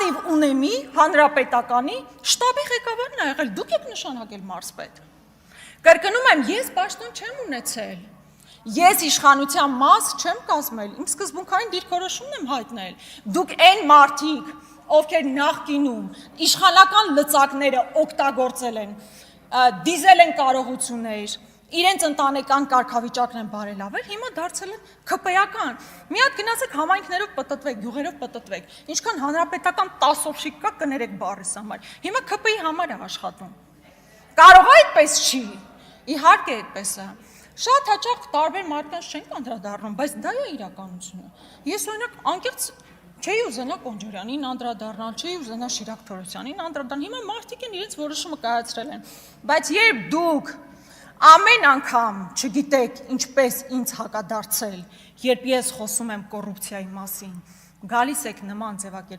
ակտիվ ունեմի հանրապետականի շտաբի ղեկավարն ա եղել, դուք եք նշանակել մարզպետ։ Կրկնում եմ, ես պաշտոն չեմ ունեցել, ես իշխանության մաս չեմ կազմել, իմ սկզբունքային դիրքորոշումն եմ հայտնել, դուք այն մարդիկ, ովքեր նախկինում իշխանական լծակները օգտագործել են, դիզել են կարողություններ, իրենց ընտանեկան կարգավիճակն են բարելավել, հիմա դարձել են ԿՊ-ական։ Մի հատ գնացեք համայնքներով պտտվեք, գյուղերով պտտվեք, ինչքան հանրապետական 10 օֆշիկ կա, կներեք բառիս համար։ Հիմա ԿՊ-ի համար է աշխատում։ Կարող է այդպես չի։ Իհարկե այդպես է։ Շատ հաճախ տարբեր մարդկանց չենք անդրադառնում, բայց դա է իրականությունը։ Ես օրինակ անկեղծ չէի ուզենա Կոնջորյանին անդրադառնալ, չէի ուզենա Շիրակ Թորոսյանին անդրադառնալ։ Հիմա մարդիկ են իրենց որոշումը կայացրել են։ Բայց երբ դուք ամեն անգամ չգիտեք ինչպես ինձ հակադարձել, երբ ես խոսում եմ կոռուպցիայի մասին, գալիս եք նման ձևակերպ